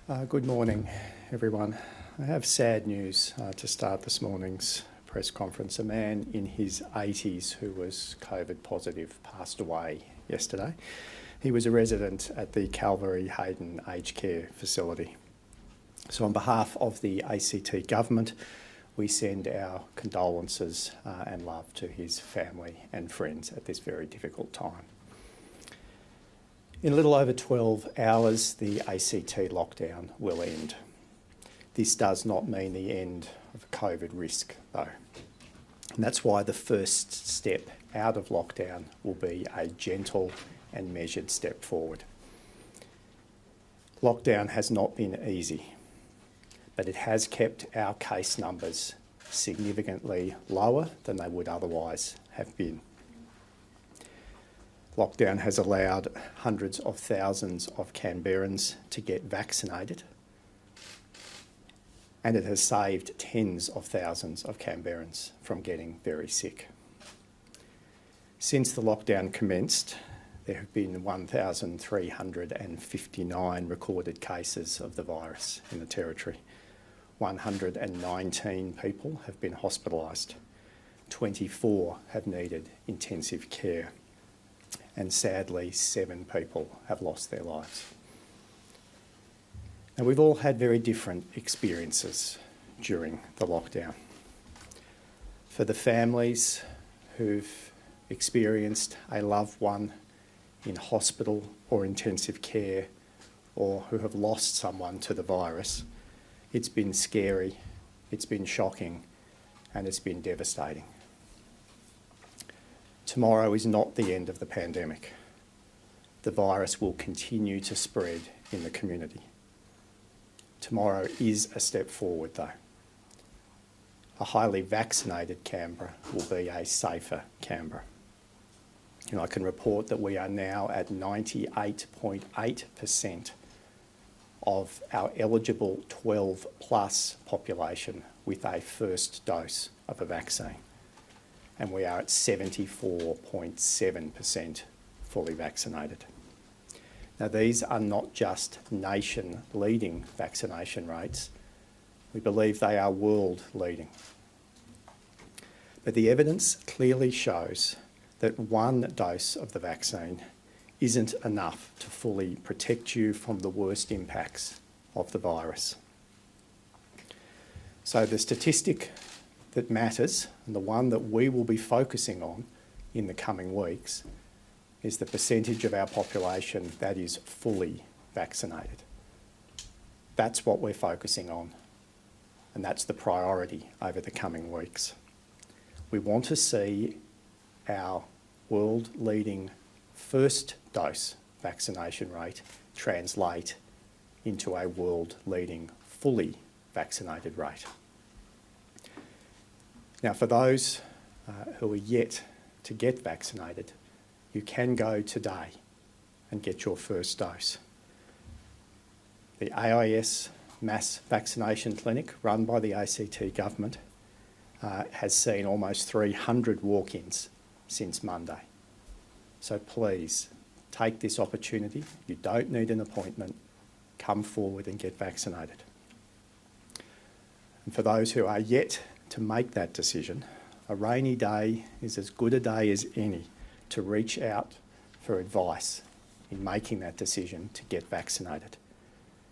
Good morning, everyone. I have sad news to start this morning's press conference. A man in his 80s who was COVID positive passed away yesterday. He was a resident at the Calvary Hayden Aged Care Facility. So on behalf of the ACT Government, we send our condolences and love to his family and friends at this very difficult time. In a little over 12 hours, the ACT lockdown will end. This does not mean the end of COVID risk, though. And that's why the first step out of lockdown will be a gentle and measured step forward. Lockdown has not been easy, but it has kept our case numbers significantly lower than they would otherwise have been. Lockdown has allowed hundreds of thousands of Canberrans to get vaccinated, and it has saved tens of thousands of Canberrans from getting very sick. Since the lockdown commenced, there have been 1,359 recorded cases of the virus in the Territory. 119 people have been hospitalised. 24 have needed intensive care. And sadly, 7 people have lost their lives. Now, we've all had very different experiences during the lockdown. For the families who've experienced a loved one in hospital or intensive care, or who have lost someone to the virus, it's been scary, it's been shocking, and it's been devastating. Tomorrow is not the end of the pandemic. The virus will continue to spread in the community. Tomorrow is a step forward, though. A highly vaccinated Canberra will be a safer Canberra. And I can report that we are now at 98.8% of our eligible 12+ population with a first dose of a vaccine. And we are at 74.7% fully vaccinated. Now, these are not just nation-leading vaccination rates. We believe they are world-leading. But the evidence clearly shows that one dose of the vaccine isn't enough to fully protect you from the worst impacts of the virus. So the statistic that matters, and the one that we will be focusing on in the coming weeks, is the percentage of our population that is fully vaccinated. That's what we're focusing on, and that's the priority over the coming weeks. We want to see our world-leading first dose vaccination rate translate into a world-leading fully vaccinated rate. Now, for those who are yet to get vaccinated, you can go today and get your first dose. The AIS mass vaccination clinic run by the ACT Government has seen almost 300 walk-ins since Monday. So please take this opportunity. You don't need an appointment. Come forward and get vaccinated. And for those who are yet to make that decision, a rainy day is as good a day as any to reach out for advice in making that decision to get vaccinated.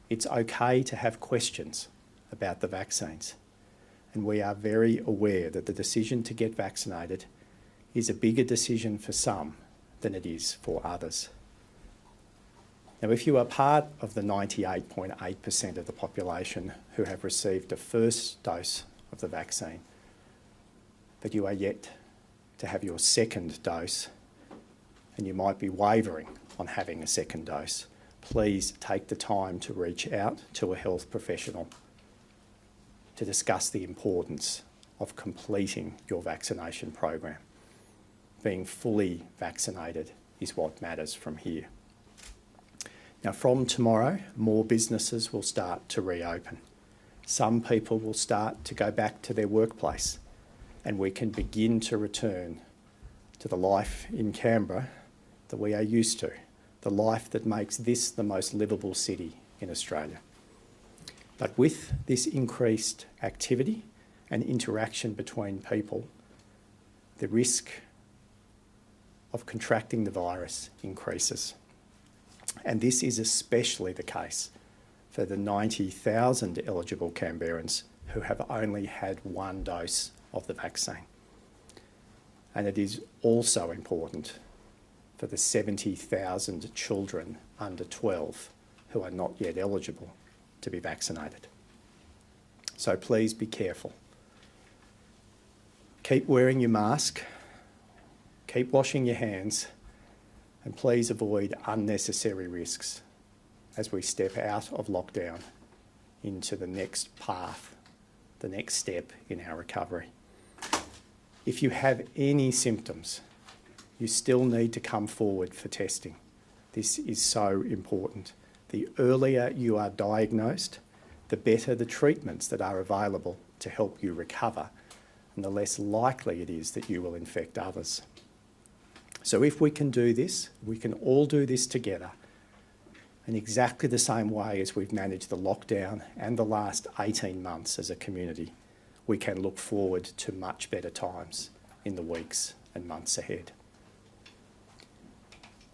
It's okay to have questions about the vaccines, and we are very aware that the decision to get vaccinated is a bigger decision for some than it is for others. Now, if you are part of the 98.8% of the population who have received a first dose of the vaccine, but you are yet to have your second dose, and you might be wavering on having a second dose, please take the time to reach out to a health professional to discuss the importance of completing your vaccination program. Being fully vaccinated is what matters from here. Now, from tomorrow, more businesses will start to reopen. Some people will start to go back to their workplace, and we can begin to return to the life in Canberra that we are used to, the life that makes this the most livable city in Australia. But with this increased activity and interaction between people, the risk of contracting the virus increases. And this is especially the case for the 90,000 eligible Canberrans who have only had one dose of the vaccine. And it is also important for the 70,000 children under 12 who are not yet eligible to be vaccinated. So please be careful. Keep wearing your mask, keep washing your hands, and please avoid unnecessary risks as we step out of lockdown into the next path, the next step in our recovery. If you have any symptoms, you still need to come forward for testing. This is so important. The earlier you are diagnosed, the better the treatments that are available to help you recover, and the less likely it is that you will infect others. So if we can do this, we can all do this together in exactly the same way as we've managed the lockdown and the last 18 months as a community. We can look forward to much better times in the weeks and months ahead.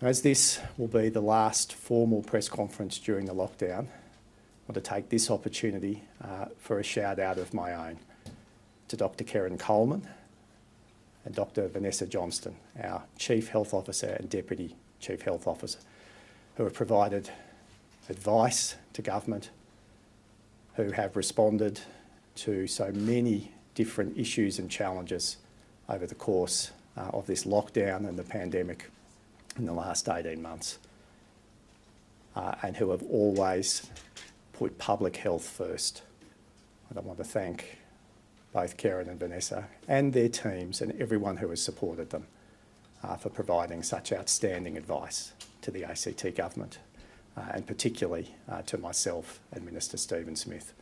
As this will be the last formal press conference during the lockdown, I want to take this opportunity for a shout out of my own to Dr. Karen Coleman and Dr. Vanessa Johnston, our Chief Health Officer and Deputy Chief Health Officer, who have provided advice to government, who have responded to so many different issues and challenges over the course of this lockdown and the pandemic in the last 18 months, and who have always put public health first. And I want to thank both Karen and Vanessa and their teams and everyone who has supported them for providing such outstanding advice to the ACT government, and particularly to myself and Minister Stephen Smith.